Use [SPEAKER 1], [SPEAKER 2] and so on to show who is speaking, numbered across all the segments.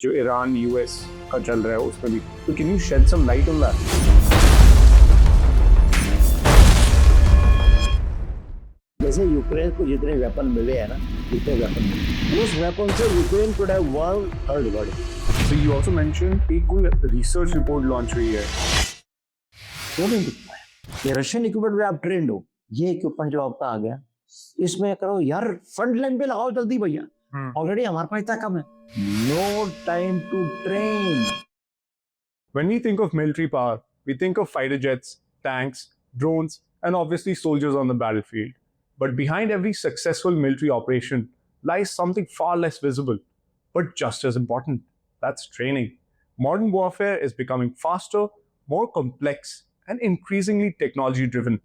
[SPEAKER 1] जो Iran US का चल रहा है उसमें भी, तो can you shed some light on that?
[SPEAKER 2] जैसे यूक्रेन को जितने वेपन मिले हैं ना, जितने वेपन मिले, उस वेपन से Ukraine could have won third world.
[SPEAKER 1] So you also mentioned एक कोई रिसर्च रिपोर्ट लॉन्च हुई है।
[SPEAKER 2] वो नहीं दिख पाया ये रशियन इक्विपमेंट में आप ट्रेंड हो, ये इक्विपमेंट जो आपका आ गया, इसमें करो यार, फ्रंट लाइन पे लगाओ जल्दी भैया, ऑलरेडी हमारे पास इतना कम है। No time to train.
[SPEAKER 1] When we think of military power, we think of fighter jets, tanks, drones, and obviously soldiers on the battlefield. But behind every successful military operation lies something far less visible, but just as important. That's training. Modern warfare is becoming faster, more complex, and increasingly technology driven.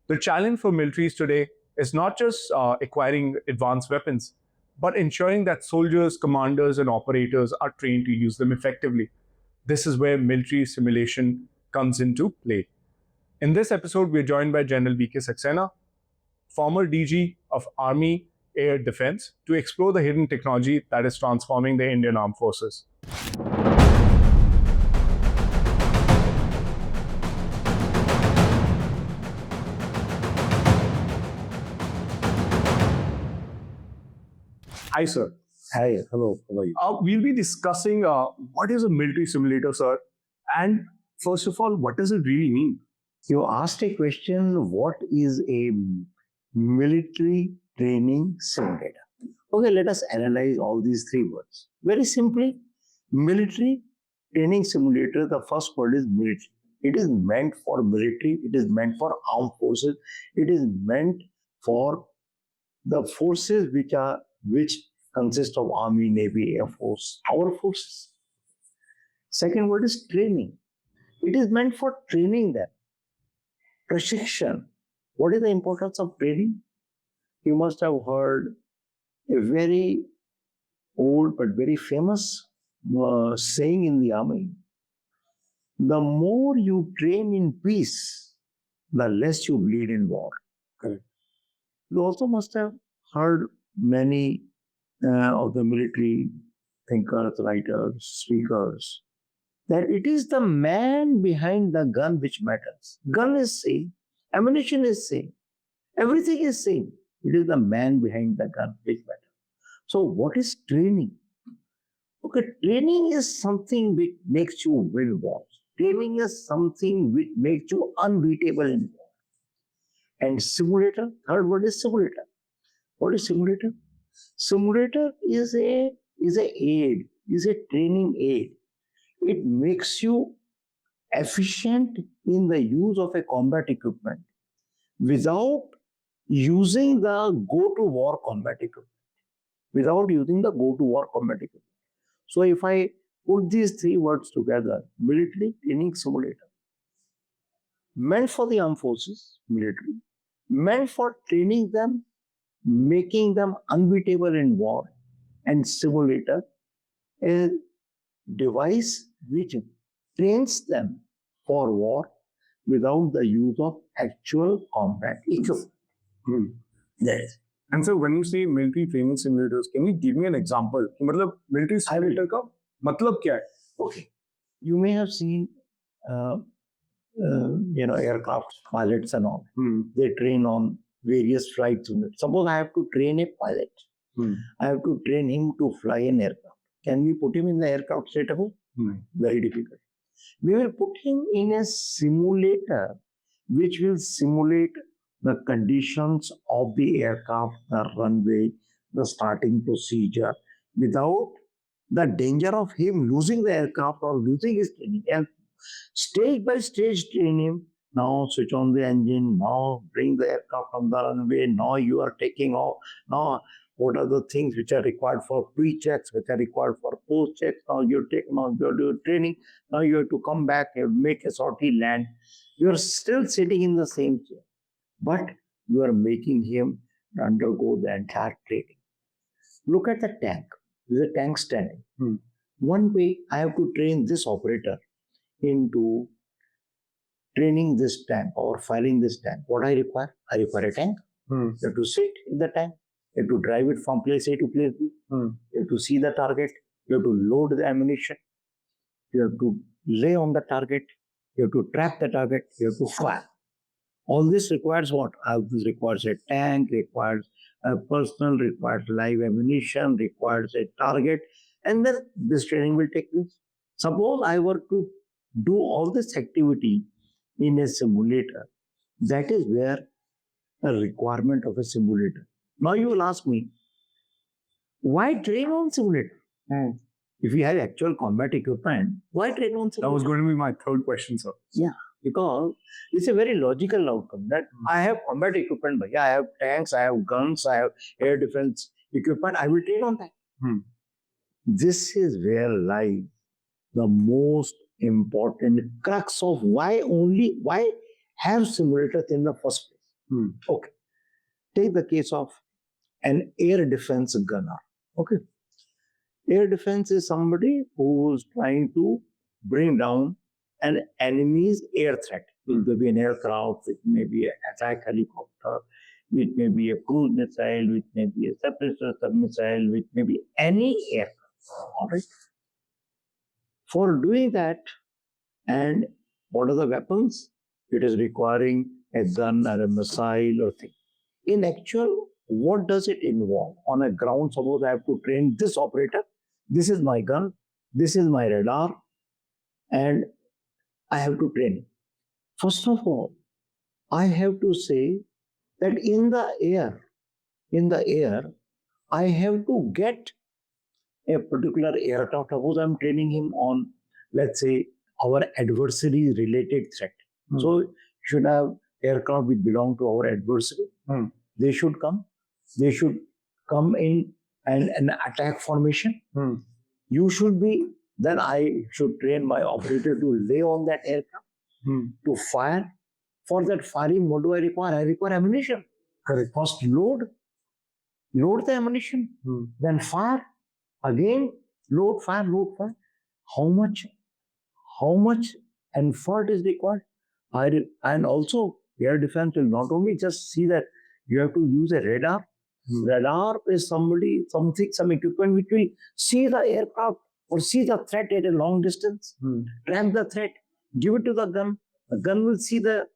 [SPEAKER 1] The challenge for militaries today is not just acquiring advanced weapons, but ensuring that soldiers, commanders, and operators are trained to use them effectively. This is where military simulation comes into play. In this episode, we're joined by General B.K. Saxena, former DG of Army Air Defense, to explore the hidden technology that is transforming the Indian Armed Forces. Hi, sir.
[SPEAKER 2] Hi, hello, how are you?
[SPEAKER 1] We'll be discussing what is a military simulator, sir, and first of all, what does it really mean?
[SPEAKER 2] You asked a question, what is a military training simulator? Okay, let us analyze all these three words. Very simply, military training simulator, the first word is military. It is meant for military, it is meant for armed forces, it is meant for the forces which consist of Army, Navy, Air Force, our forces. Second word is training. It is meant for training them. Prashikshan. What is the importance of training? You must have heard a very old but very famous saying in the army. The more you train in peace, the less you bleed in war.
[SPEAKER 1] Correct.
[SPEAKER 2] You also must have heard many of the military thinkers, writers, speakers, that it is the man behind the gun which matters. Gun is same, ammunition is same, everything is same. It is the man behind the gun which matters. So what is training? Okay, training is something which makes you win wars. Training is something which makes you unbeatable in war. And simulator, third word is simulator. What is simulator? Simulator is a aid, is a training aid. It makes you efficient in the use of a combat equipment without using the go-to-war combat equipment. Without using the go-to-war combat equipment. So if I put these three words together, military training simulator, meant for the armed forces, military, meant for training them, making them unbeatable in war, and simulator, a device which trains them for war without the use of actual combat equipment. Yes.
[SPEAKER 1] And so when you say military training simulators, can you give me an example? मतलब military simulator का मतलब क्या है?
[SPEAKER 2] Okay. You may have seen, aircraft pilots and all. They train on various flight units. Suppose I have to train a pilot. I have to train him to fly an aircraft. Can we put him in the aircraft straight away? Very difficult. We will put him in a simulator which will simulate the conditions of the aircraft, the runway, the starting procedure, without the danger of him losing the aircraft or losing his training. And stage by stage train him. Now switch on the engine. Now bring the aircraft on the runway. Now you are taking off. Now what are the things which are required for pre-checks, which are required for post-checks? Now you're doing training. Now you have to come back and make a sortie land. You're still sitting in the same chair, but you are making him undergo the entire training. Look at the tank. There's a tank standing. One way I have to train this operator into training this tank or firing this tank. What I require? I require a tank. You have to sit in the tank. You have to drive it from place A to place B. You have to see the target. you have to load the ammunition, you have to lay on the target, you have to trap the target, you have to fire. All this requires what? This requires a tank, requires a personnel, requires live ammunition, requires a target, and then this training will take place. Suppose I were to do all this activity in a simulator, that is where a requirement of a simulator. Now you will ask me, why train on simulator? If you have actual combat equipment, why train on simulator?
[SPEAKER 1] That was going to be my third question, sir.
[SPEAKER 2] Yeah, because it's a very logical outcome that I have combat equipment, but yeah, I have tanks, I have guns, I have air defense equipment. I will train on that. This is where lies the most important crux of why have simulators in the first place. Okay, take the case of an air defense gunner. Okay, air defense is somebody who is trying to bring down an enemy's air threat. It may be an aircraft, it may be an attack helicopter, it may be a cruise missile, it may be a suppressor sub-missile, it may be any aircraft. All right. For doing that, and what are the weapons? It is requiring a gun or a missile or thing. In actual, what does it involve? On a ground, suppose I have to train this operator. This is my gun, this is my radar, and I have to train it. First of all, I have to say that in the air, I have to get a particular aircraft. Suppose I'm training him on, let's say, our adversary related threat. So you should have aircraft which belong to our adversary. They should come in an attack formation. You should be, then I should train my operator to lay on that aircraft, to fire. For that firing, what do I require? I require ammunition.
[SPEAKER 1] Correct.
[SPEAKER 2] First load the ammunition, then fire. Again, load, fire. How much effort is required? And also, air defense will not only just see that you have to use a radar. Radar is some equipment which will see the aircraft or see the threat at a long distance, track the threat, give it to the gun. The gun will see the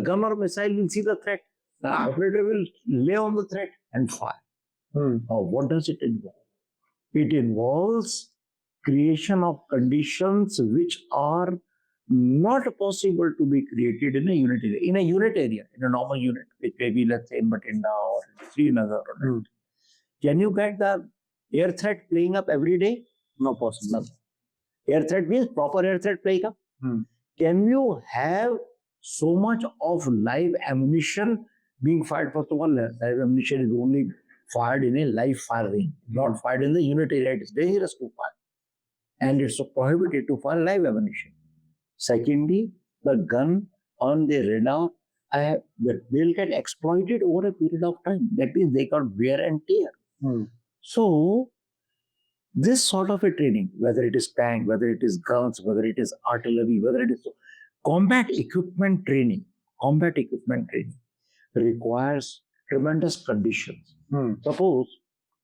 [SPEAKER 2] gun or missile will see the threat. The operator will lay on the threat and fire. Now, what does it involve? It involves creation of conditions which are not possible to be created in a unit area. In a normal unit, which may be, let's say, in Bathinda or Srinagar. Can you get the air threat playing up every day? No possible. Air threat means proper air threat playing up. Can you have so much of live ammunition being fired? First of all, live ammunition is only fired in a live fire range, not fired in the unit area. It is dangerous to fire. And it's prohibited to fire live ammunition. Secondly, the gun on the radar, they'll get exploited over a period of time. That means they got wear and tear. So, this sort of a training, whether it is tank, whether it is guns, whether it is artillery, whether it is combat equipment training requires tremendous conditions. Suppose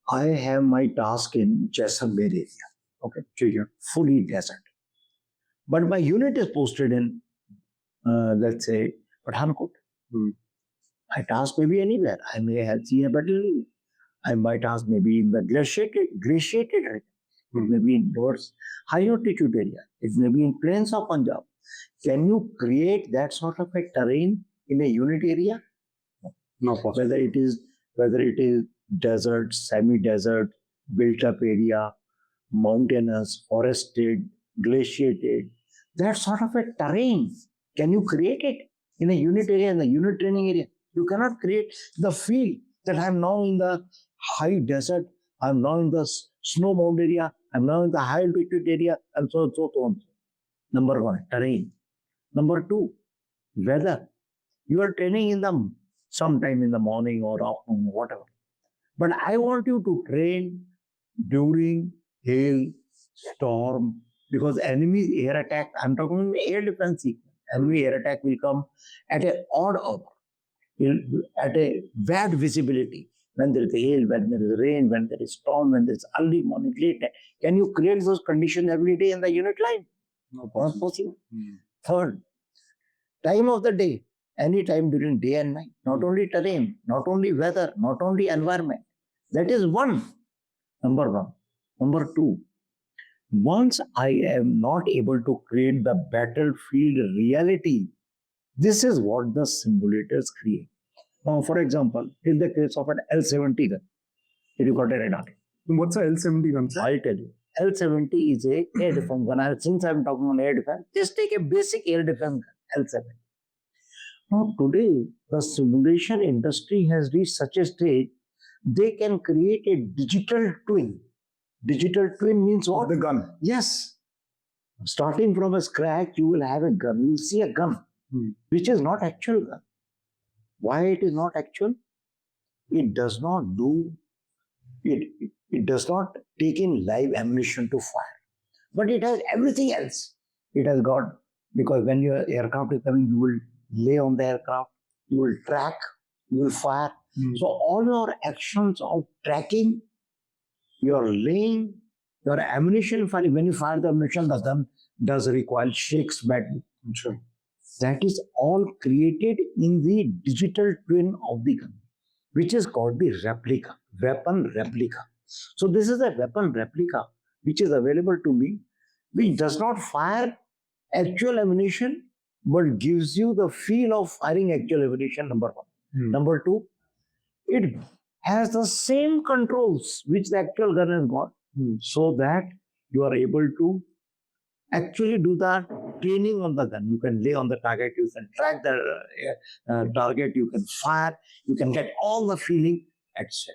[SPEAKER 2] I have my task in Jaisalmer area, okay, fully desert. But my unit is posted in, let's say, Pathankot. My task may be anywhere. I may see a battalion. My task may be in the glaciated area. It may be in towards high altitude area. It may be in plains of Punjab. Can you create that sort of a terrain in a unit area?
[SPEAKER 1] No possible.
[SPEAKER 2] Whether it is desert, semi-desert, built-up area, mountainous, forested, glaciated, that sort of a terrain, can you create it in a unit area, in the unit training area? You cannot create the feel that I'm now in the high desert, I'm now in the snow-bound area, I'm now in the high altitude area, and so on. Number one, terrain. Number two, weather. You are training in the sometime in the morning or afternoon, whatever. But I want you to train during hail, storm, because enemy air attack, I'm talking about air defense sequence. Enemy air attack will come at an odd hour, at a bad visibility. when there is hail, when there is rain, when there is storm, when there is early morning, late night. Can you create those conditions every day in the unit line?
[SPEAKER 1] No
[SPEAKER 2] Not possible.
[SPEAKER 1] Hmm.
[SPEAKER 2] Third, time of the day, any time during day and night, not only terrain, not only weather, not only environment. That is one. Number one. Number two, once I am not able to create the battlefield reality, this is what the simulators create. Now, for example, in the case of an L-70 gun, it got a radar.
[SPEAKER 1] What's a L-70 gun, sir?
[SPEAKER 2] I'll tell you. L-70 is a air defense gun. Since I'm talking on air defense, just take a basic air defense gun, L-70. Now, today, the simulation industry has reached such a stage, they can create a digital twin. Digital twin means what?
[SPEAKER 1] The gun.
[SPEAKER 2] Yes. Starting from a scratch, you will have a gun. You will see a gun, which is not actual gun. Why it is not actual? It does not do, it does not take in live ammunition to fire. But it has everything else. It has got, because when your aircraft is coming, you will lay on the aircraft, you will track, you will fire. So all your actions of tracking, your laying, your ammunition firing, when you fire the ammunition, the gun does recoil, shakes badly.
[SPEAKER 1] Sure.
[SPEAKER 2] That is all created in the digital twin of the gun, which is called the replica, weapon replica. So this is a weapon replica which is available to me, which does not fire actual ammunition, but gives you the feel of firing actual ammunition, number one. Number two, it has the same controls which the actual gun has got, so that you are able to actually do the training on the gun. You can lay on the target, you can track the target, you can fire, you can get all the feeling, etc.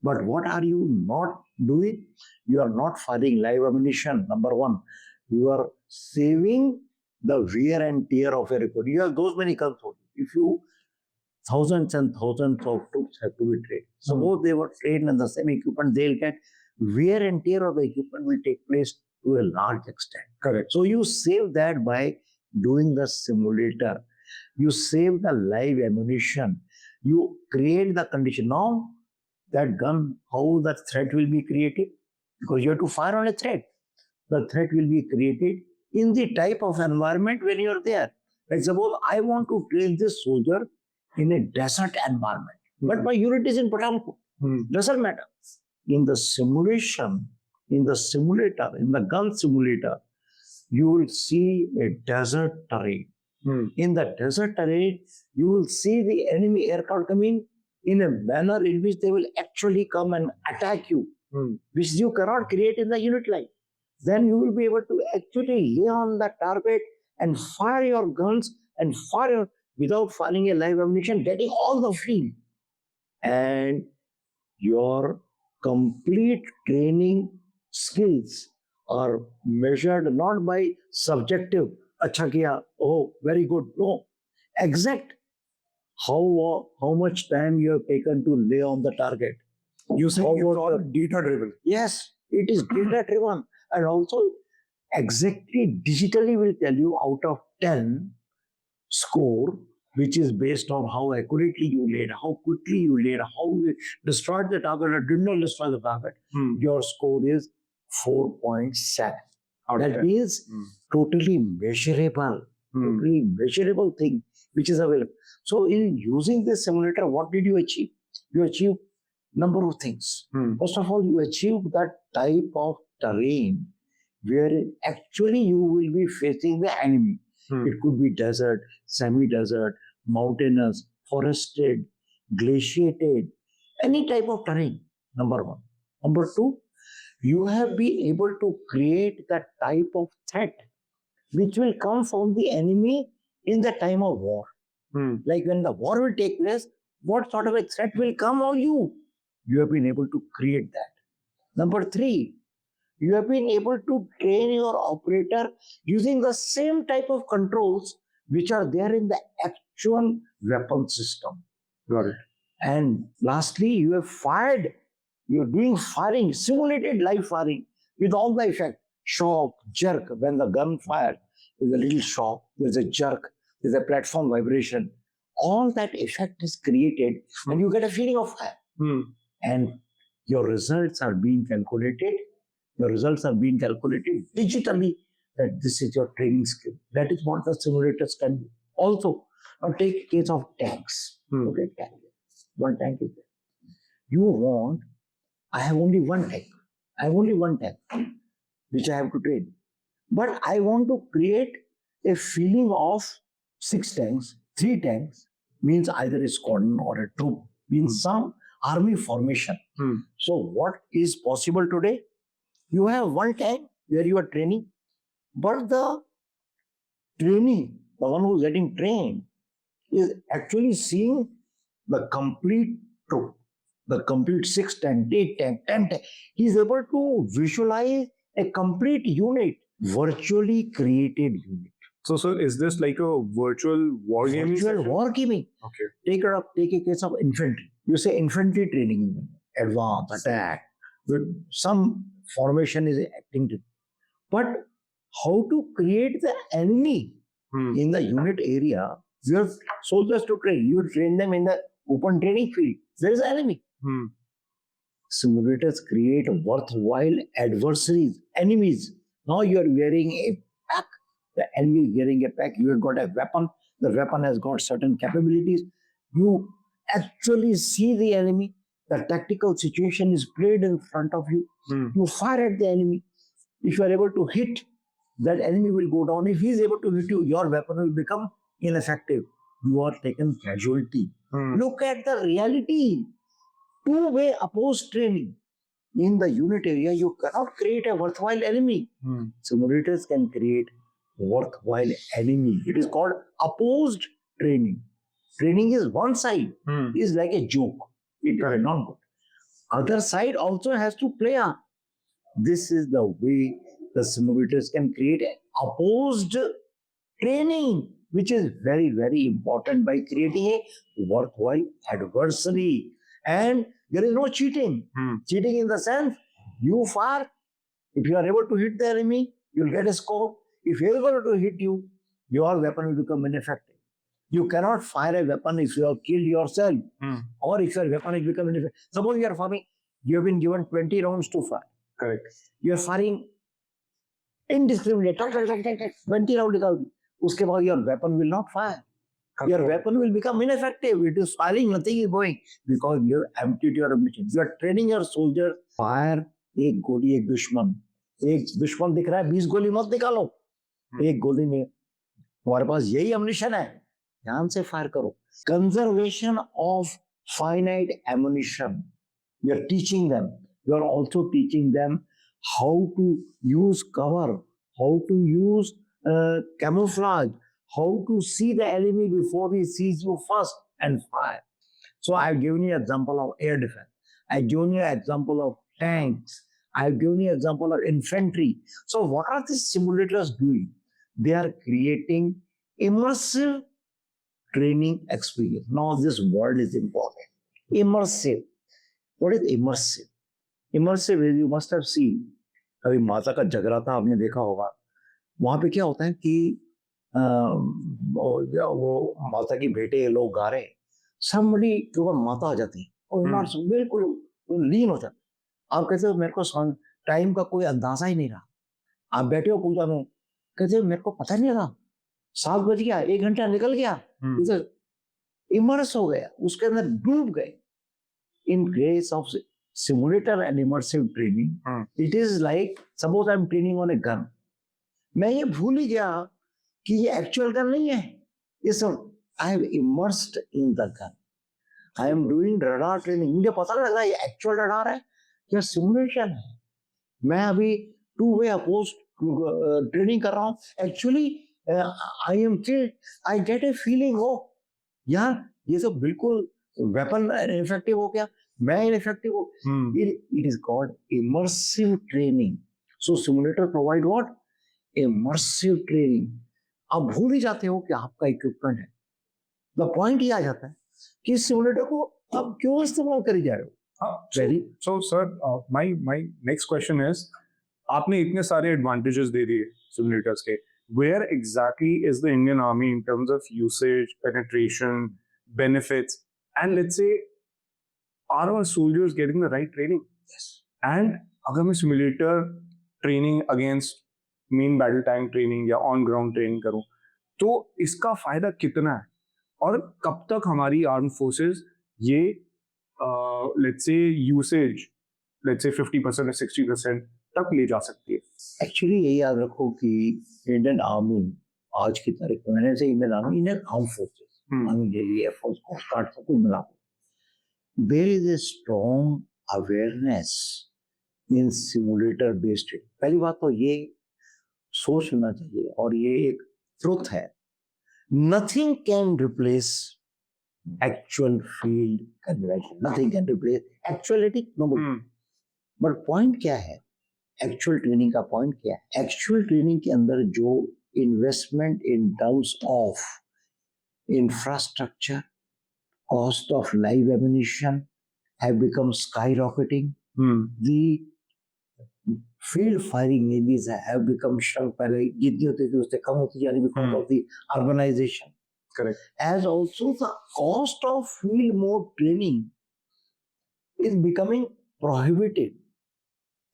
[SPEAKER 2] But what are you not doing? You are not firing live ammunition, number one. You are saving the wear and tear of a record. You have those many guns. If you, thousands and thousands of troops have to be trained. Suppose they were trained in the same equipment, they'll get wear and tear of the equipment will take place to a large extent.
[SPEAKER 1] Correct.
[SPEAKER 2] So you save that by doing the simulator. You save the live ammunition. You create the condition. Now, that gun, how the threat will be created? Because you have to fire on a threat. The threat will be created in the type of environment when you're there. Like suppose I want to train this soldier in a desert environment, but my unit is in Pathankot. Doesn't matter. In the simulation, in the simulator, in the gun simulator, you will see a desert terrain. In the desert terrain, you will see the enemy aircraft coming in a manner in which they will actually come and attack you, which you cannot create in the unit line. Then you will be able to actually lay on the target and fire your guns and fire without firing a live ammunition, getting all the feel. And your complete training skills are measured not by subjective, acha kiya, oh, very good. No, exact. How much time you have taken to lay on the target.
[SPEAKER 1] You say
[SPEAKER 2] How
[SPEAKER 1] it's
[SPEAKER 2] was
[SPEAKER 1] all
[SPEAKER 2] the-
[SPEAKER 1] data driven.
[SPEAKER 2] Yes, it is data driven. And also, exactly digitally will tell you out of 10 score, which is based on how accurately you laid, how quickly you laid, how you destroyed the target or did not destroy the target. Your score is 4.7. That means totally measurable, totally measurable thing which is available. So in using this simulator, what did you achieve? You achieved number of things. First of all, you achieved that type of terrain where actually you will be facing the enemy. It could be desert, semi-desert, mountainous, forested, glaciated, any type of terrain, number one. Number two, you have been able to create that type of threat which will come from the enemy in the time of war. Like when the war will take place, what sort of a threat will come on you? You have been able to create that. Number three, you have been able to train your operator using the same type of controls which are there in the actual weapon system.
[SPEAKER 1] Got it.
[SPEAKER 2] And lastly, you have fired, you're doing firing, simulated live firing with all the effect, shock, jerk. When the gun fires, there's a little shock, there's a jerk, there's a platform vibration. All that effect is created and you get a feeling of fire.
[SPEAKER 1] Hmm.
[SPEAKER 2] and your results are being calculated. Your results are being calculated digitally that this is your training skill. That is what the simulators can do. Also, now take a case of tanks.
[SPEAKER 1] Hmm.
[SPEAKER 2] Okay, tank. One tank is there. You want, I have only one tank. I have only one tank which I have to train. But I want to create a feeling of 6 tanks, 3 tanks, means either a squadron or a troop, means some army formation.
[SPEAKER 1] Hmm.
[SPEAKER 2] So, what is possible today? You have one tank where you are training, but the trainee, the one who is getting trained, is actually seeing the complete troop, the complete 6 tank, 8 tank, 10 tank. He is able to visualize a complete unit, virtually created unit.
[SPEAKER 1] So, sir, is this like a virtual war gaming?
[SPEAKER 2] Virtual
[SPEAKER 1] session?
[SPEAKER 2] war gaming.
[SPEAKER 1] Okay.
[SPEAKER 2] Take a case of infantry. You say infantry training, advance, attack. With some formation is acting to. But how to create the enemy
[SPEAKER 1] Hmm.
[SPEAKER 2] in the unit area? You have soldiers to train. You train them in the open training field. There is enemy.
[SPEAKER 1] Hmm.
[SPEAKER 2] Simulators create worthwhile adversaries, enemies. Now you are wearing a pack. The enemy is wearing a pack. You have got a weapon. The weapon has got certain capabilities. You actually see the enemy. The tactical situation is played in front of you.
[SPEAKER 1] Hmm.
[SPEAKER 2] You fire at the enemy. If you are able to hit, that enemy will go down. If he is able to hit you, your weapon will become ineffective. You are taken casualty.
[SPEAKER 1] Hmm.
[SPEAKER 2] Look at the reality. Two-way opposed training. In the unit area, you cannot create a worthwhile enemy.
[SPEAKER 1] Hmm.
[SPEAKER 2] Simulators can create worthwhile enemy. It is called opposed training. Training is one side,
[SPEAKER 1] Hmm.
[SPEAKER 2] is like a joke. It is
[SPEAKER 1] Correct.
[SPEAKER 2] not good. Other side also has to play on. This is the way the simulators can create opposed training, which is very, very important by creating a worthwhile adversary. And there is no cheating.
[SPEAKER 1] Hmm.
[SPEAKER 2] Cheating in the sense you fire. If you are able to hit the enemy, you'll get a score. If he is able to hit you, your weapon will become ineffective. You cannot fire a weapon if you have killed yourself,
[SPEAKER 1] Hmm.
[SPEAKER 2] or if your weapon is becoming ineffective. Suppose you are firing, you have been given 20 rounds to fire.
[SPEAKER 1] Correct.
[SPEAKER 2] You are firing indiscriminate. 20 rounds निकाल दी. उसके बाद your weapon will not fire. Your weapon will become ineffective. It is firing, nothing is going because you have emptied your ammunition. You are training your soldier. Fire एक गोली एक दुश्मन. एक दुश्मन दिख रहा है 20 गोली मत निकालो. एक गोली में तुम्हारे पास यही ammunition है. ध्यान से फायर करो. Conservation of finite ammunition. You are teaching them. You are also teaching them how to use cover, how to use camouflage, how to see the enemy before he sees you first and fire. So I've given you example of air defense. I've given you example of tanks. I've given you example of infantry. So what are these simulators doing? They are creating immersive training experience. Now this word is important. Immersive. What is immersive? Immersive is you must have seen. कभी माता का जगराता आपने देखा होगा. वहां पे क्या होता है कि वो माता की बेटे लोग गा रहे हैं. Somebody के ऊपर माता आ जाती है और नॉट बिल्कुल लीन हो जाते. आप कहते हो मेरे को टाइम का कोई अंदाजा ही नहीं रहा. आप बैठे हो पूजा में, कहते हो मेरे को पता नहीं लगा 7 बज गया, 1 घंटा निकल गया. इमर्स हो गया, उसके अंदर डूब गए. In case of simulator and immersive training, it is like suppose I'm training on a gun. मैं ये भूल ही गया कि ये actual gun नहीं है. ये सब I have immersed in the gun. I am doing radar training. मुझे पता लग रहा है ये actual radar है या simulation है. मैं अभी two-way opposed training कर रहा हूँ. Actually I am killed. I get a feeling oh यार ये सब बिल्कुल weapon ineffective हो गया. मैं ineffective हो. It is called immersive training. So simulator provide what? Immersive training. आप भूल ही जाते हो कि आपका इक्विपमेंट है. The point ही आ जाता है कि सिमुलेटर को आप क्यों इस्तेमाल करी जा रहे हो.
[SPEAKER 1] So sir, my next question is, आपने इतने सारे advantages दे दिए simulators के. Where exactly is the Indian Army in terms of usage, penetration, benefits, and let's say are our soldiers getting the right training?
[SPEAKER 2] Yes.
[SPEAKER 1] And अगर मैं simulator training against main battle tank training या on ground training करूँ, तो इसका फायदा कितना है और कब तक हमारी armed forces ये let's say usage let's say 50% or 60% तक ले जा सकती है?
[SPEAKER 2] एक्चुअली ये याद रखो कि इंडियन आर्मी आज की तारीख में, मैंने से Indian army, Indian arm forces, army, navy, air force, coast guard, सब कुछ मिला, there is a strong awareness in simulator based. पहली बात तो ये सोच लेना चाहिए, और ये एक ट्रुथ है, nothing can replace actual field conversion, nothing can replace actuality. But point क्या है, एक्चुअल ट्रेनिंग का पॉइंट क्या है? एक्चुअल ट्रेनिंग के अंदर जो investment in terms of infrastructure, cost of live ammunition have become skyrocketing. The field firing navies have become shrunk. पहले जितनी होती थी उससे कम होती जा रही because of the urbanization.
[SPEAKER 1] Correct.
[SPEAKER 2] As also the cost of field mode training is becoming prohibitive.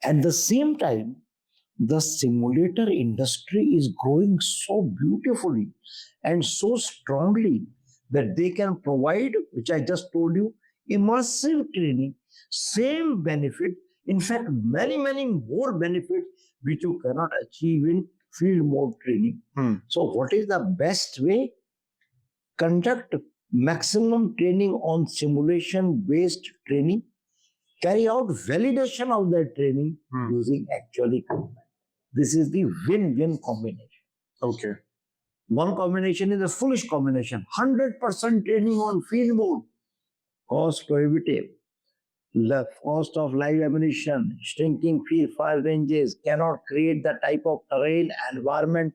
[SPEAKER 2] At the same time, the simulator industry is growing so beautifully and so strongly that they can provide, which I just told you, immersive training, same benefit, in fact, many, many more benefits which you cannot achieve in field mode training. So what is the best way? Conduct maximum training on simulation-based training, carry out validation of that training using actual equipment. This is the win-win combination.
[SPEAKER 1] Okay.
[SPEAKER 2] One combination is a foolish combination. 100% training on field mode, cost prohibitive. The cost of live ammunition, shrinking field fire ranges, cannot create the type of terrain, environment,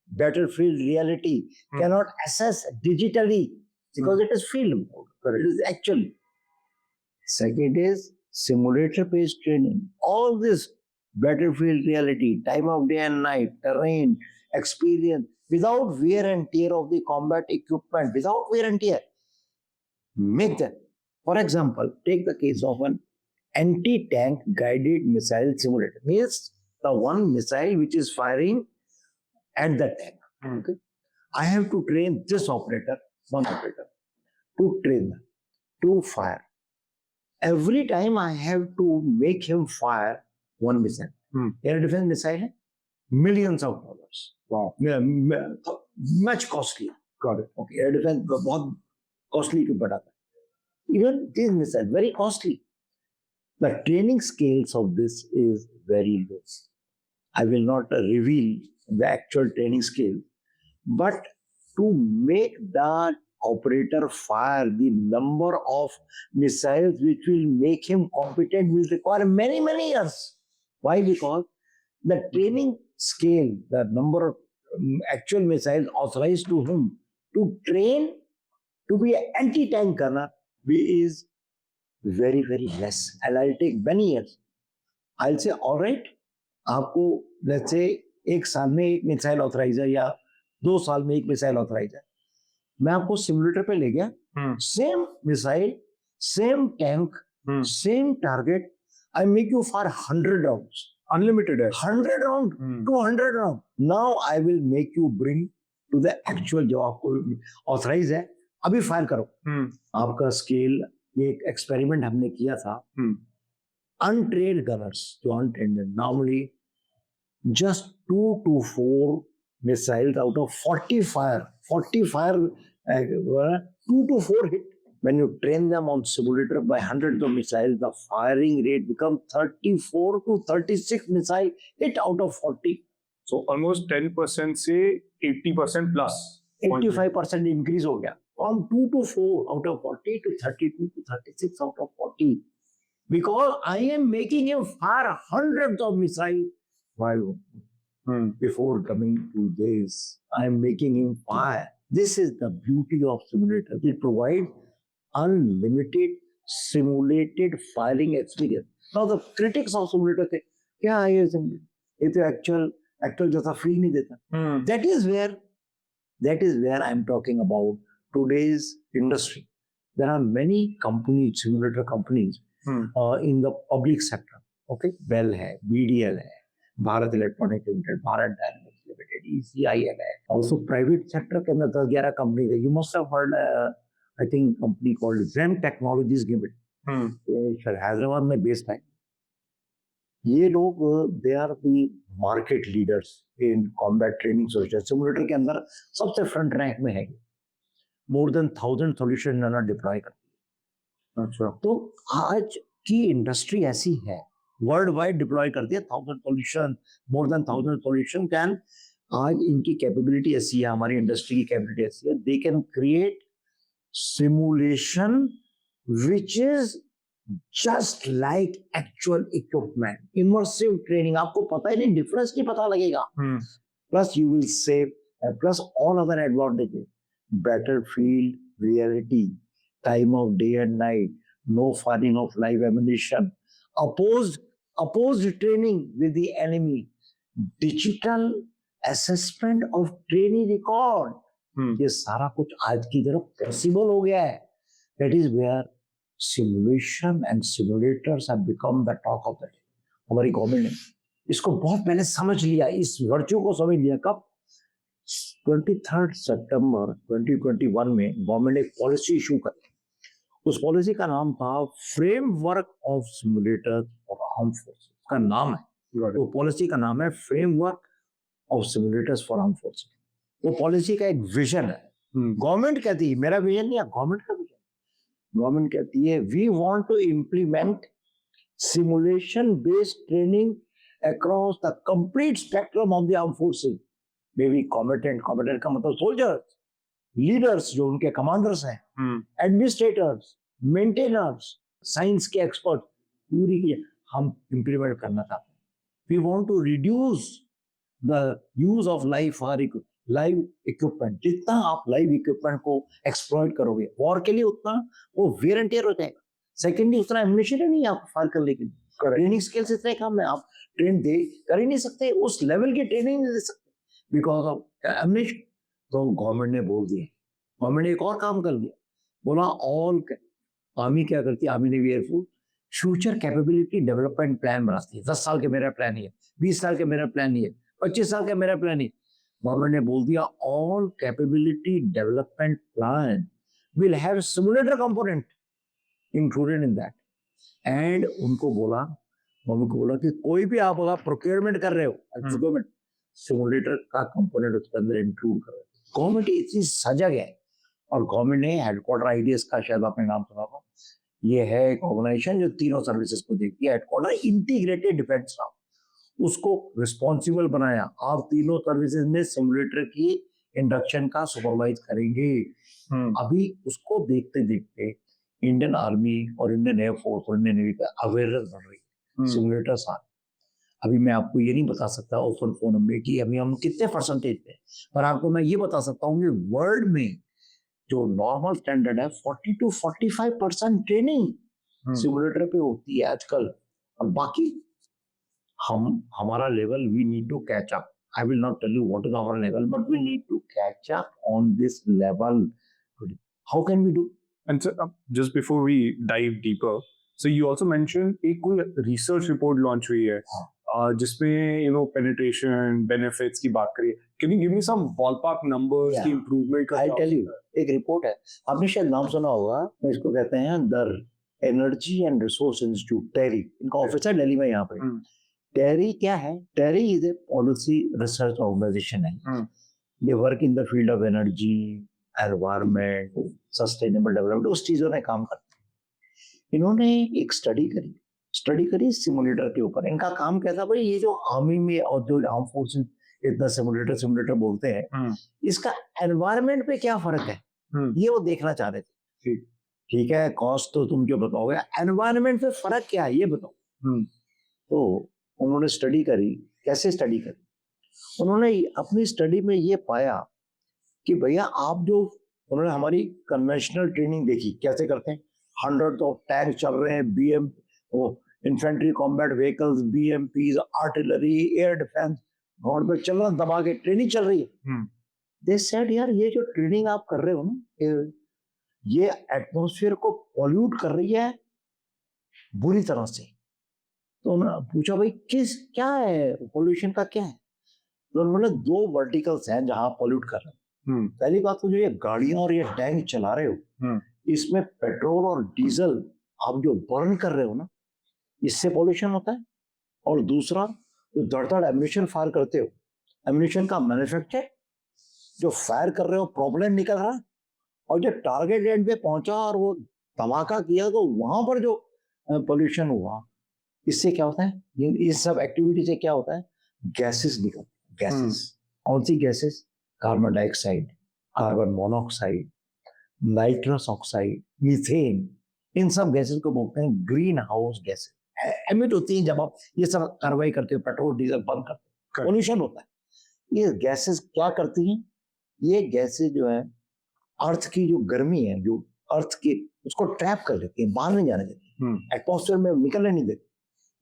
[SPEAKER 2] battlefield reality, cannot assess digitally because it is field mode. It is actually. Second is simulator-based training. All this battlefield reality, time of day and night, terrain, experience, without wear and tear of the combat equipment, without wear and tear. Make them. For example, take the case of an anti-tank guided missile simulator. Means the one missile which is firing at the tank. Okay? I have to train this operator, one operator, to train them, to fire. Every time I have to make him fire one missile. Air defense missile है, millions of dollars.
[SPEAKER 1] Wow.
[SPEAKER 2] Much costly.
[SPEAKER 1] Got it.
[SPEAKER 2] Okay, air defense बहुत costly to put up. Even this missile very costly. The training scales of this is very low. I will not reveal the actual training scale, but to make the operator fire the number of missiles which will make him competent will require many, many years. Why? Because the training scale, the number of actual missiles authorized to him to train to be an anti-tank gunner is very, very less. And I'll take many years. I'll say, all right, आपको let's say 1 साल में एक missile authorise है या 2 साल में एक missile authorise है, मैं आपको सिमुलेटर पे ले गया, same missile, same tank, same target, I make you fire 100 rounds.
[SPEAKER 1] Unlimited है.
[SPEAKER 2] 100 round, 200 round. Now I will make you bring to the actual जो आपको ऑथराइज है, अभी फायर करो. आपका स्केल, एक एक्सपेरिमेंट हमने किया था, untrained gunners, जो untrained, normally just 2 to 4 missiles out of 40 fire, 2 to 4 hit. When you train them on simulator by hundreds of missiles, the firing rate becomes 34 to 36 missile hit out of 40.
[SPEAKER 1] So almost 10% से 80% plus.
[SPEAKER 2] 85% increase हो गया. From 2 to 4 out of 40 to 32 to 36 out of 40. Because I am making him fire hundreds of missiles while before coming to this, I am making him fire. This is the beauty of simulator. It provides unlimited simulated firing experience. Now the critics of simulator say, क्या है ये simulator? ये तो actual जैसा feel नहीं देता. That is where I am talking about today's industry. there are many companies, simulator companies, in the public sector. Okay, Bell है, BDL है, Bharat Electronics Limited, Bharat Dynamics Limited, ECIL है. Also private sector के अंदर 10-11 companies है. You must have heard, I think, company called Zen Technologies Limited. ये हैदराबाद में based है. ये लोग they are the market leaders in combat training solution. Simulator के अंदर सबसे फ्रंट रैंक में है. मोर देन 1000 सोल्यूशन इन्होंने डिप्लॉय कर दिए.
[SPEAKER 1] अच्छा.
[SPEAKER 2] तो आज की इंडस्ट्री ऐसी है, वर्ल्ड वाइड डिप्लॉय कर दिया 1000 solution, more than 1000 solution can. आज इनकी कैपेबिलिटी ऐसी है, हमारी इंडस्ट्री की कैपेबिलिटी ऐसी है, they can create simulation which is just like actual equipment, immersive training. आपको पता ही नहीं, डिफरेंस नहीं पता लगेगा. Plus you will save, plus all other advantages. Better field reality, time of day and night, no firing of live ammunition, opposed training with the enemy, digital assessment of training record. ये सारा कुछ आज की तरफ possible हो गया है. That is where simulation and simulators have become the talk of the day. हमारी गवर्नमेंट ने इसको बहुत पहले समझ लिया, इस वर्च्यू को समझ लिया. कब? 23 सितंबर 2021 में गवर्नमेंट ने एक पॉलिसी इशू करी. उस पॉलिसी का नाम था framework of simulator for arm forces. का नाम है, वो पॉलिसी का नाम है framework of simulators for arm forces. वो पॉलिसी का एक विजन है. गवर्नमेंट कहती है, मेरा विजन नहीं है, गवर्नमेंट का विजन. गवर्नमेंट कहती है we want to implement simulation based training across the complete spectrum of the arm forces. Baby combatant का मतलब सोल्जर्स, लीडर्स जो उनके कमांडर्स हैं, एडमिनिस्ट्रेटर्स, मेंटेनर्स, साइंस के एक्सपर्ट, पूरी की हम इंप्लीमेंट करना चाहते हैं. We want to reduce the use of live equipment. जितना आप लाइव इक्विपमेंट को एक्सप्लॉइट करोगे वॉर के लिए, उतना वो वेयर एंड टियर हो जाएगा. सेकेंडली, उतना एम्युनिशन नहीं है आपको फायर करने के लिए. ट्रेनिंग स्किल्स इतने कम है, आप ट्रेन दे कर ही नहीं सकते, उस लेवल की ट्रेनिंग नहीं दे सकते बिकॉज ऑफ एम्युनिशन. तो गवर्नमेंट ने बोल दिया, गवर्नमेंट ने एक और काम कर दिया. बोला ऑल आर्मी क्या करती है, army navy air force future capability development plan बनाती है. 10 साल के मेरा प्लान है, 20 साल के मेरा प्लान है, 25 साल का मेरा प्लान है. गवर्नमेंट ने बोल दिया all capability development plan will have simulator component included in that. And उनको बोला, गवर्नमेंट को बोला कि कोई भी आप अगर प्रोक्योरमेंट कर रहे हो, गवर्नमेंट सिमुलेटर का कंपोनेंट उसके अंदर इंक्लूड कर रहे हो. गवर्नमेंट इतनी सजग है. और गवर्नमेंट ने हेडक्वार्टर आईडीएस का शायद आपने नाम सुना होगा, ये है एक ऑर्गेनाइजेशन जो तीनों सर्विसेज को देखती है. हेडक्वार्टर इंटीग्रेटेड डिफेंस नाम, उसको रिस्पॉन्सिबल बनाया. आप तीनों सर्विसेज में सिमुलेटर की इंडक्शन का सुपरवाइज करेंगे. अभी उसको देखते देखते इंडियन आर्मी और इंडियन एयरफोर्स और इंडियन नेवी का अवेयरनेस बढ़ रही है. सिमुलेटर्स आ, अभी मैं आपको ये नहीं बता सकता ओपन फोरम में कि अभी हम कितने परसेंटेज पे, पर आपको मैं ये बता सकता हूँ कि वर्ल्ड में जो नॉर्मल स्टैंडर्ड है 40 to 45% ट्रेनिंग सिमुलेटर पे होती है आजकल. और बाकी हमारा level, we need to catch up. I will not tell you what is our level, but we need to catch up on this level. How can we do?
[SPEAKER 1] And so, just before we dive deeper, so you also mentioned एक कोई research report launch हुई है जिसमें penetration benefits की बात करी है. Can you give me some ballpark numbers की improvement का?
[SPEAKER 2] I'll tell you. एक रिपोर्ट है, आपने शायद नाम सुना होगा, इसको कहते हैं the energy and resource institute, TERI. इनका ऑफिस है दिल्ली में. यहाँ पे टेरी क्या है? TERI is a policy research organization है. They work in the field of energy, environment, sustainable development, उस चीजों में काम करते हैं. इन्होंने एक स्टडी करी सिमुलेटर के ऊपर. इनका काम क्या था भाई, ये जो आर्मी में और जो आर्म फोर्सेस इतना सिमुलेटर बोलते हैं, इसका एनवायरमेंट पे क्या फर्क है, ये वो देखना चाह रहे थे. ठीक है, कॉस्ट तो तुम जो बताओगे, एनवायरमेंट पे फर्क क्या है ये बताओ. तो उन्होंने स्टडी करी. कैसे स्टडी करी? उन्होंने अपनी स्टडी में ये पाया कि भैया आप जो, उन्होंने हमारी कन्वेंशनल ट्रेनिंग देखी कैसे करते हैं. 100 ऑफ टैंक चल रहे हैं, BM infantry combat vehicles, BMPs, artillery, air defence, ground पे चल रहा, दबा के ट्रेनिंग चल रही है. दे सेड यार ये जो ट्रेनिंग आप कर रहे हो ना, ये एटमॉस्फेयर को पॉल्यूट कर रही है बुरी तरह से। तो उन्होंने पूछा भाई क्या है पोल्यूशन का, क्या है? तो उन्होंने दो वर्टिकल्स हैं जहां पॉल्यूट कर रहे हैं। पहली बात तो जो ये गाड़ियां और ये टैंक चला रहे हो, इसमें पेट्रोल और डीजल आप जो बर्न कर रहे हो ना, इससे पॉल्यूशन होता है। और दूसरा, जो धड़ एम्यूनिशन फायर करते हो, एम्यूनिशन का मैन्युफैक्चर जो फायर कर रहे हो प्रॉब्लम निकल रहा, और जो टारगेट रेट पे पहुंचा और वो धमाका किया, तो वहां पर जो पोल्यूशन हुआ, इससे क्या होता है, इस सब एक्टिविटी से क्या होता है, गैसेस निकलते, गैसेस। कौन सी gases? Carbon dioxide, carbon monoxide, nitrous oxide, methane. इन सब गैसेस को बोलते हैं ग्रीन हाउस गैसेस। एमिट होती है जब आप ये सब कार्रवाई करते हो, पेट्रोल डीजल बर्न करते हो, पोल्यूशन होता है। ये गैसेस क्या करती हैं? ये गैसेस जो है अर्थ की जो गर्मी है, जो अर्थ की, उसको ट्रैप कर लेती है, बाहर नहीं जाने देती, एटमॉस्फेयर में निकलने नहीं देती,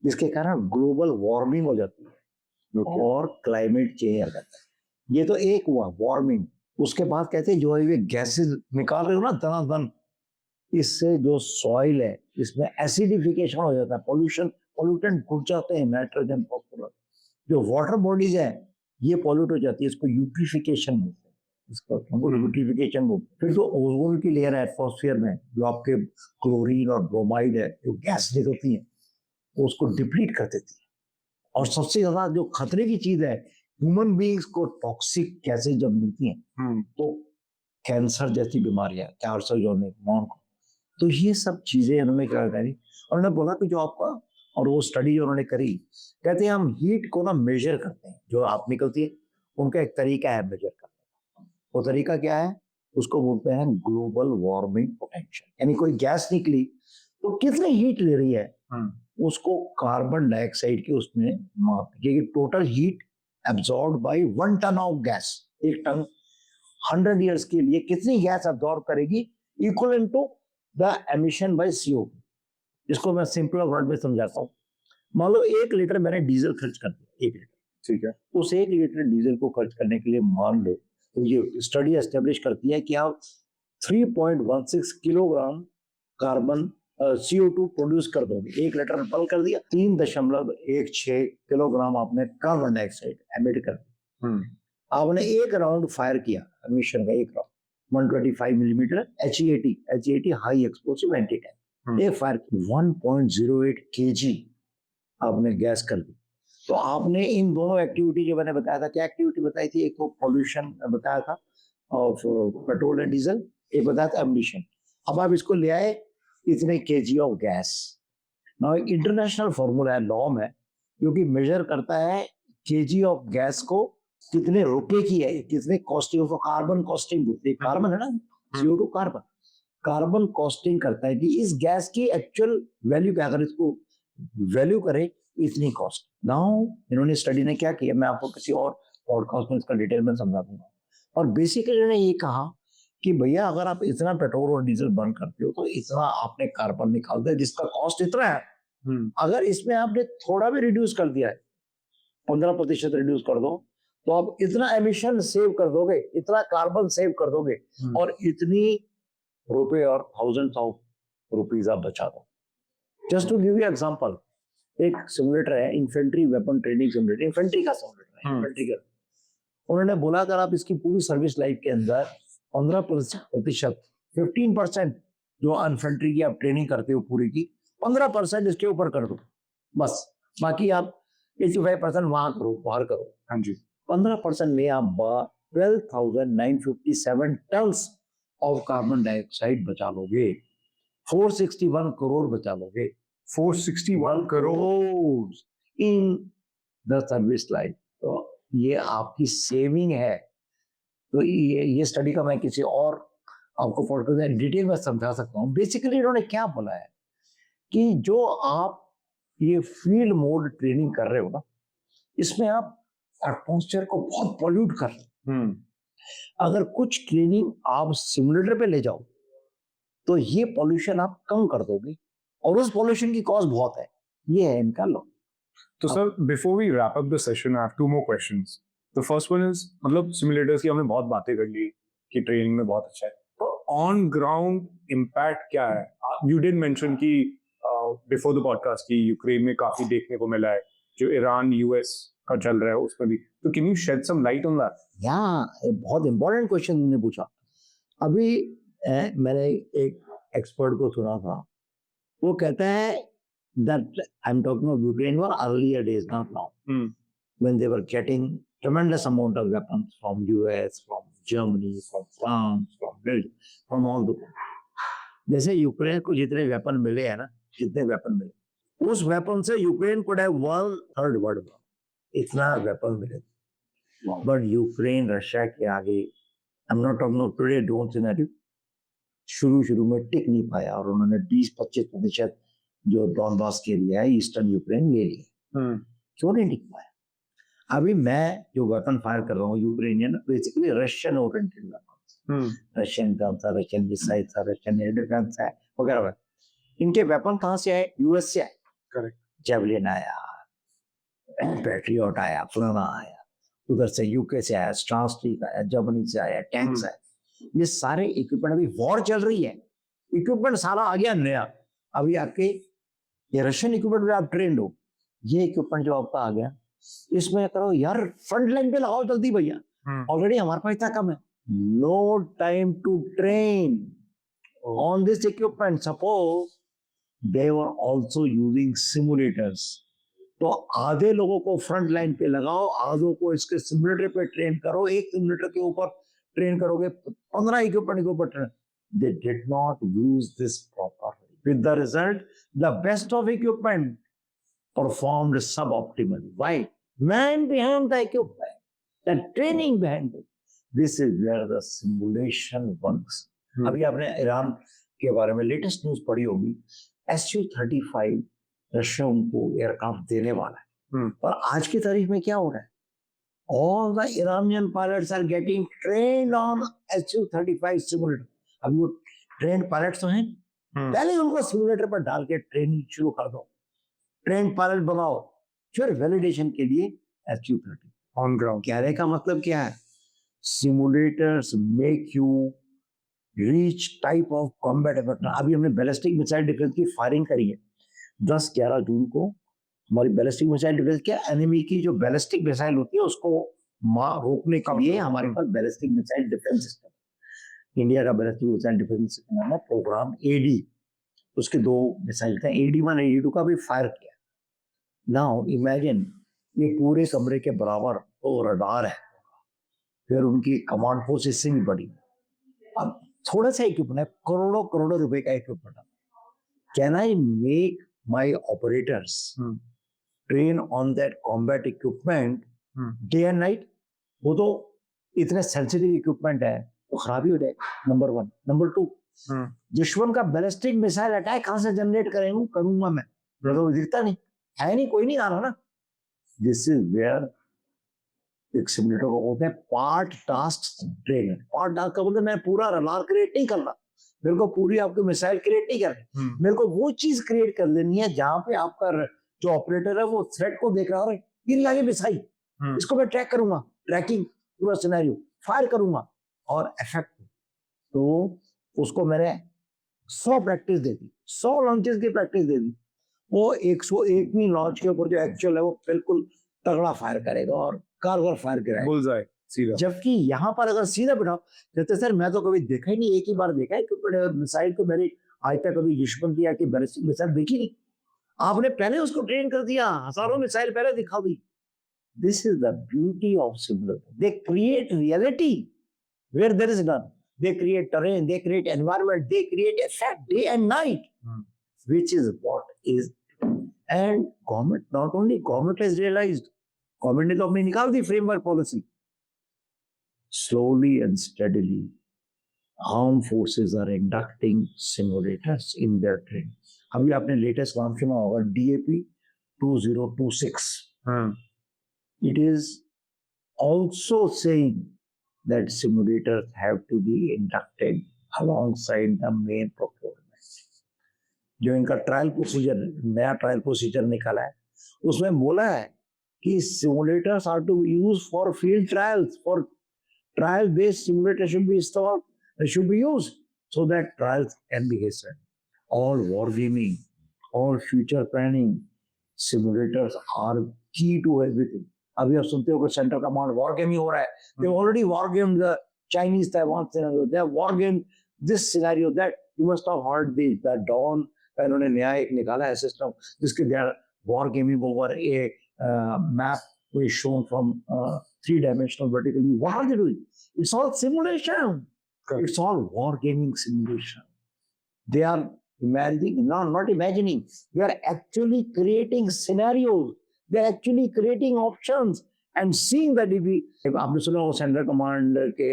[SPEAKER 2] जिसके कारण ग्लोबल वार्मिंग हो जाती है और क्लाइमेट चेंज आ जाता है। ये तो एक हुआ वार्मिंग। उसके बाद कहते हैं जो ये गैसेस निकाल रहे हो ना दनादन, इससे जो सॉइल है इसमें एसिडिफिकेशन हो जाता है, पोल्यूटेंट घुस जाते हैं, नाइट्रोजन, फॉस्फोरस। जो वाटर बॉडीज है ये पॉल्यूट हो जाती है, इसको यूट्रिफिकेशन बोलते हैं। फिर तो ओजोन की लेयर है एटमॉस्फेयर में, जो आपके क्लोरीन और ब्रोमाइड है, जो गैस निकलती है, उसको डिप्लीट कर देती है। और सबसे ज्यादा जो खतरे की चीज है, ह्यूमन बीइंग्स को टॉक्सिक गैसेज जब मिलती हैं तो कैंसर जैसी बीमारियां, कैंसर को, तो ये सब चीजें उन्होंने क्या करी। और उन्होंने बोला कि जो आपका, और वो स्टडी जो उन्होंने करी, कहते हैं हम हीट को ना मेजर करते हैं, जो आप निकलती है, उनका एक तरीका है मेजर करने का। वो तरीका क्या है? उसको बोलते हैं ग्लोबल वार्मिंग पोटेंशियल। यानी कोई गैस निकली तो कितनी हीट ले रही है, उसको कार्बन डाइऑक्साइड के उसमें माप, क्योंकि total heat absorb by 1 ton of gas, 1 ton 100 years के लिए कितनी गैस एब्जॉर्ब करेगी, equivalent to the emission by CO2। इसको मैं सिंपल वर्ड में समझाता हूँ। मान लो 1 लीटर मैंने डीजल खर्च कर दिया, 1 लीटर, ठीक है। उस 1 लीटर डीजल को खर्च करने के लिए मान लो, तो ये स्टडी एस्टेब्लिश करती है कि आप 3.16 किलोग्राम कार्बन CO2 प्रोड्यूस कर दोगे। 1 लीटर बल कर दिया, 3.16 किलोग्राम आपने कार्बन डाइऑक्साइड एमिट कर दिया। आपने 1 राउंड फायर किया, एमिशन का 1 round, 125 millimetre HEAT high explosive anti-tank, एक फायर 1.08 kg आपने गैस कर दी। तो आपने इन दोनों एक्टिविटी जो मैंने बताया था, क्या एक्टिविटी बताई थी? एक तो पॉल्यूशन बताया था ऑफ पेट्रोल एंड डीजल, एक बताया था एमिशन। अब आप इसको ले आए इतने kg ऑफ गैस। नाउ एक इंटरनेशनल फॉर्मूला है, नॉर्म है, जो कि मेजर करता है kg ऑफ गैस को कितने रुपए की है, कितने कॉस्टिंग ऑफ कार्बन कॉस्टिंग होती है। कार्बन है ना, CO2 कार्बन, कार्बन कॉस्टिंग करता है कि इस गैस की एक्चुअल वैल्यू क्या, अगर इसको वैल्यू करें इतनी कॉस्ट। नाउ इन्होंने स्टडी ने क्या किया, मैं आपको किसी और पॉडकास्ट में इसका डिटेल में समझा दूंगा। और बेसिकली इन्होंने ये कहा कि भैया अगर आप इतना पेट्रोल और डीजल बर्न करते हो तो इतना आपने कार्बन निकालते हैं, जिसका कॉस्ट इतना है। अगर इसमें आपने थोड़ा भी रिड्यूस कर दिया है, 15% रिड्यूस कर दो, तो आप इतना एमिशन सेव कर दोगे, इतना कार्बन सेव कर दोगे, और इतनी रुपए और थाउजेंड्स ऑफ रुपीज आप बचा दो। Just to give you example, एक सिमुलेटर है, infantry weapon training simulator, infantry का सिमुलेटर है, इन्फेंट्री का। उन्होंने बोला अगर आप इसकी पूरी सर्विस लाइफ के अंदर 15%, 15% जो इन्फेंट्री की आप ट्रेनिंग करते हो पूरी की, 15% इसके ऊपर कर दो बस, बाकी आप 85% वहां करो, बाहर करो। हाँ जी। 15% में आप 12,957 टन्स ऑफ कार्बन डाइऑक्साइड बचा लोगे, 461 करोड़ बचा लोगे, 461 crore in the service life. तो ये आपकी सेविंग है। तो ये स्टडी का मैं किसी और आपको पॉडकास्ट डिटेल में समझा सकता हूँ। बेसिकली इन्होंने क्या बोला है कि जो आप ये फील्ड मोड ट्रेनिंग कर रहे हो ना, इसमें आप एटमॉस्फेयर को बहुत पॉल्यूट कर रहे हो। अगर कुछ ट्रेनिंग आप सिमुलेटर पे ले जाओ तो ये पॉल्यूशन आप कम कर दोगे, और उस पॉल्यूशन की कॉस्ट बहुत है। ये है इनका लॉ।
[SPEAKER 1] तो sir, before we wrap up the session, I have 2 more questions. The first one is, मतलब सिमुलेटर्स की हमने बहुत बातें कर ली कि ट्रेनिंग में बहुत अच्छा है, तो ऑन ग्राउंड इम्पैक्ट क्या है? यू डिड मेंशन कि बिफोर द पॉडकास्ट की यूक्रेन में काफी देखने को मिला है, जो ईरान यूएस का चल रहा है उस पर भी, तो can you shed some light on that?
[SPEAKER 2] बहुत इंपॉर्टेंट क्वेश्चन तुमने पूछा। अभी मैंने एक एक्सपर्ट को सुना था, वो कहता है that I'm talking of Ukraine war earlier days, not now, when they were getting tremendous amount of weapons from US, from Germany, from France, from Belgium, from all the जैसे यूक्रेन को जितने weapon मिले हैं ना, जितने weapon मिले, उस weapon से Ukraine could have won third world war, इतना वेपन मिले। बट यूक्रेन रशिया के आगे, I'm not talking of today drone scenario, शुरू में टिक नहीं पाया और उन्होंने 20-25% जो डॉनबास के एरिया है, ईस्टर्न यूक्रेन ले लिए। क्यों नहीं टिक पाया? अभी मैं जो वेपन फायर कर रहा हूँ Ukrainian, basically Russian oriented weapon, Russian gun था, रशियन मिसाइल था, रशियन एयर डिफेंस है वगैरह। इनके वेपन कहाँ से आए? यूएस से आए।
[SPEAKER 1] करेक्ट।
[SPEAKER 2] जेवलिन आया, पैट्रियट आया, फलाना आया, उधर से यूके से आया, स्टारस्ट्रीक आया, जर्मनी से आया, टैंक्स आया। ये सारे इक्विपमेंट, अभी वॉर चल रही है, इक्विपमेंट सारा आ गया नया। अभी आपके ये रशियन इक्विपमेंट में आप ट्रेंड हो, ये इक्विपमेंट जो आपका आ गया, इसमें करो यार, फ्रंट लाइन पे लगाओ जल्दी भैया, ऑलरेडी हमारे पास इतना कम है। No time to train on this equipment. Suppose they were also using simulators, तो आधे लोगों को फ्रंट लाइन पे लगाओ, आधों को इसके सिमुलेटर पे ट्रेन करो। एक सिमुलेटर के ऊपर ट्रेन करोगे 15 इक्विपमेंट के ऊपर train. They did not use this properly. With the result, the best of equipment performed suboptimally. Why? Man behind the equipment, the training behind it. This is where the simulation works. अभी आपने Iran के बारे में latest news पढ़ी होगी, Su-35 Russia उनको aircraft देने वाला है। और आज की तारीख में क्या हो रहा है? All the Iranian pilots are getting trained on Su-35 simulator. अभी वो ट्रेन पायलट तो हैं, पहले उनको सिमुलेटर पर डाल के ट्रेनिंग शुरू कर दो, ट्रेन पायलट बनाओ, फिर वैलिडेशन के लिए Su-30 ऑन ग्राउंड। कहने का मतलब क्या है? Simulators make you reach type of combat effect. अभी हमने बैलिस्टिक मिसाइल डिफेंस की फायरिंग करी है 10-11 जून को। हमारी बैलिस्टिक मिसाइल डिफेंस क्या, एनिमी की जो बैलिस्टिक मिसाइल होती है उसको रोकने के लिए हमारे पास ballistic missile defence system, India का बैलिस्टिक मिसाइल डिफेंस सिस्टम नाम है प्रोग्राम एडी। उसके 2 मिसाइल थे, AD-1 AD-2 का भी फायर किया। नाउ इमेजिन, ये पूरे कमरे के बराबर तो रडार है, फिर उनकी कमांड फोर्स इससे भी बड़ी। अब थोड़ा सा इक्विपमेंट है, करोड़ों रुपए का equipment. Can I make my operators train on that combat equipment day and night? वो तो इतने सेंसिटिव इक्विपमेंट है तो खराब ही हो जाएगा, नंबर 1। नंबर 2, दुश्मन का बैलिस्टिक मिसाइल अटैक कहां से जनरेट करूंगा मैं? तो दिखता नहीं है, नहीं कोई नहीं आ रहा ना। दिस इज वेयर एक सिमुलेटर को बोलते हैं part task training. Part task का मतलब मैं पूरा रडार क्रिएट नहीं करना, मेरे को पूरी आपकी मिसाइल क्रिएट नहीं करनी, मेरे को वो चीज क्रिएट कर लेनी है जहां पे आपका जो ऑपरेटर है वो थ्रेट को देख रहा है, ये नहीं आगे मिसाइल, इसको मैं ट्रैक करूंगा, ट्रैकिंग पूरा सिनेरियो फायर करूंगा और इफेक्ट। तो उसको मैंने 100 प्रैक्टिस दे दी, 100 लॉन्चेस की प्रैक्टिस दे दी। वो 101वीं लॉन्च के ऊपर जो एक्चुअल है वो बिल्कुल तगड़ा फायर करेगा और कारगर फायर करेगा। जबकि यहाँ पर अगर सीधा बिठाओ, कहते सर मैं तो कभी देखा ही नहीं, एक ही बार देखा है क्योंकि मिसाइल तो मेरी आज तक कभी दुश्मन की आके बैलिस्टिक मिसाइल देखी नहीं। आपने पहले उसको ट्रेन कर दिया, हजारों मिसाइल पहले दिखा दी। This is the beauty of simulator. They create reality where there is none. They create terrain, they create environment, they create effect day and night, which is what is. And government, not only government has realized, government ने तो अपनी निकाल दी framework policy. Slowly and steadily, armed forces are inducting simulators in their training. अभी आपने latest नाम सुना होगा DAP 2026. It is also saying that simulators have to be inducted alongside the main procurement. जो इनका ट्रायल प्रोसीजर, नया trial procedure निकाला है, उसमें बोला है कि simulators are to be used for field trials, for trial based simulators should be used. so that trials can be hastened. All wargaming, all future planning, simulators are key to everything. अभी आप सुनते हो कि central command wargaming हो रहा है. They already wargamed the Chinese Taiwan scenario. They have wargamed this scenario. That you must have heard the Dawn. इन्होंने नया एक निकाला है सिस्टम जिसके द्वारा wargaming over a map is shown from 3-dimensional vertically. What are they doing? It's all simulation.
[SPEAKER 1] Correct.
[SPEAKER 2] It's all wargaming simulation. They are imagining, no, not imagining. They are actually creating scenarios. They are actually creating options and seeing that if we, आपने सुना हो central command के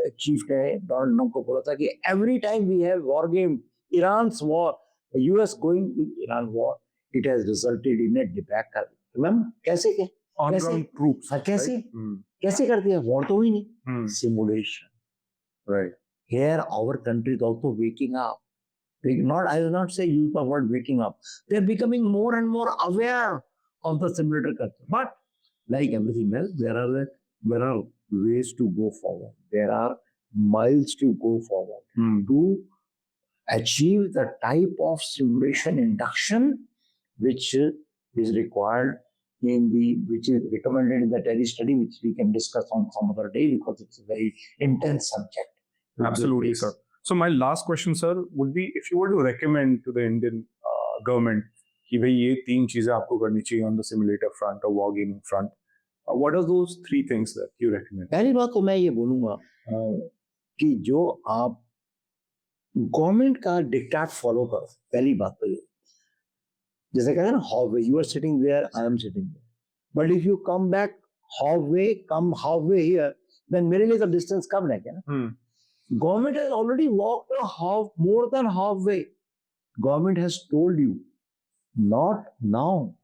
[SPEAKER 2] chief ने Donald Trump को बोला था कि every time we have war game, Iran's war, US going to Iran war, it has resulted in a debacle. Remember? कैसे के?
[SPEAKER 1] On-ground troops.
[SPEAKER 2] कैसे?
[SPEAKER 1] Right?
[SPEAKER 2] कैसे करती है? War तो हुई नहीं. Simulation.
[SPEAKER 1] Right.
[SPEAKER 2] Here, our country is also waking up. I will not say use the word waking up. They are becoming more and more aware of the simulator culture. But like everything else, there are ways to go forward. There are miles to go forward to achieve the type of simulation induction which is required which is recommended in the TERI study, which we can discuss on some other day because it's a very intense subject.
[SPEAKER 1] Absolutely, sir. So my last question, sir, would be if you were to recommend to the Indian government कि भाई ये 3 चीजें आपको करनी चाहिए on the simulator front or war gaming front, what are those 3 things that you recommend?
[SPEAKER 2] पहली बात तो मैं ये बोलूँगा कि जो आप गवर्नमेंट का डिक्टेट फॉलो करो, पहली बात तो ये. जैसे कहते हैं ना halfway, you are sitting there, I am sitting there. But if you come halfway here, then मेरे लिए तो distance कम रह गया ना. Government has already walked more than halfway. Government has told you, not now.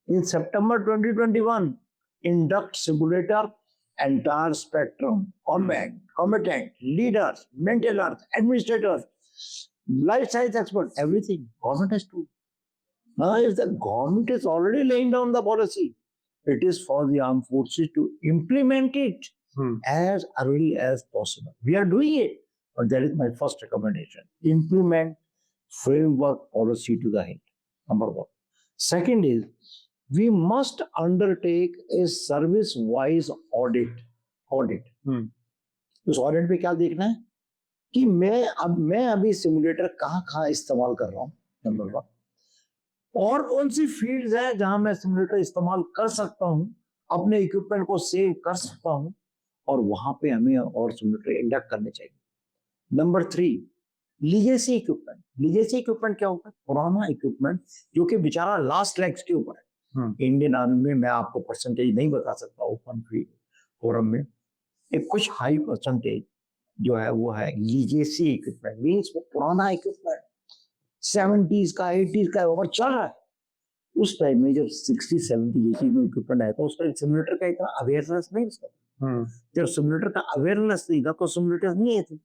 [SPEAKER 2] In September 2021, induct simulator, entire spectrum, combatant, leaders, maintainers, administrators, life science experts, everything. Government has told. Now, if the government is already laying down the policy, it is for the armed forces to implement it as early as possible. We are doing it, but that is my first recommendation. Implement framework policy to the hilt. Number 1. Second is, we must undertake a service-wise audit. उस audit पे क्या देखना है कि मैं अभी simulator कहाँ इस्तेमाल कर रहा हूँ, नंबर 1. और कौन सी फील्ड्स हैं जहां मैं सिमुलेटर इस्तेमाल कर सकता हूं, अपने इक्विपमेंट को सेव कर सकता हूं, और वहां पे हमें और सिमुलेटर इंडक्ट करने चाहिए. Number 3, legacy equipment. Legacy equipment क्या होता है? पुराना इक्विपमेंट जो कि बेचारा लास्ट लेग्स के ऊपर है. इंडियन आर्मी में मैं आपको परसेंटेज नहीं बता सकता ओपन फोरम में, एक कुछ हाई परसेंटेज जो है वो है लीगेसी इक्विपमेंट. मीन्स वो पुराना इक्विपमेंट 70s का 80s का ओवर चल रहा है. उस टाइम में जब 60-70 80 में इक्विपमेंट आया था, उस टाइम सिमुलेटर का इतना अवेयरनेस नहीं था. जब सिमुलेटर का अवेयरनेस नहीं था तो सिमुलेटर नहीं थे.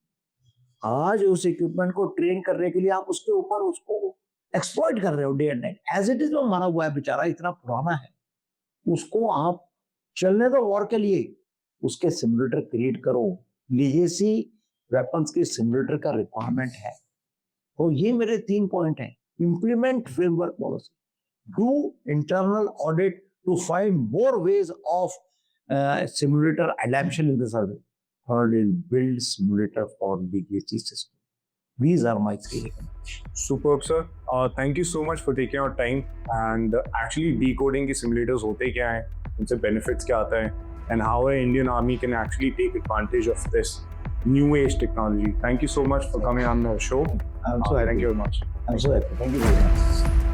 [SPEAKER 2] आज उस इक्विपमेंट को ट्रेन करने के लिए आप उसके ऊपर उसको एक्सप्लॉइट कर रहे हो day and night. As it is वो मारा हुआ है, बेचारा इतना पुराना है, उसको आप चलने दो वॉर के लिए, उसके सिमुलेटर क्रिएट करो. लीगेसी वेपन्स के सिमुलेटर का रिक्वायरमेंट है. तो ये मेरे 3 पॉइंट हैं. Implement framework policy, do internal audit to find more ways of simulator adaptation in the service. Third is build simulator for legacy system. These are my 3 recommendations.
[SPEAKER 1] Superb, sir. Thank you so much for taking your time and actually decoding the simulators होते क्या हैं, उनसे benefits क्या आता है, and how an Indian Army can actually take advantage of this new age technology. Thank you so much for coming on the show.
[SPEAKER 2] I'm so happy.
[SPEAKER 1] Thank you very much.
[SPEAKER 2] I'm so happy. Thank you very much.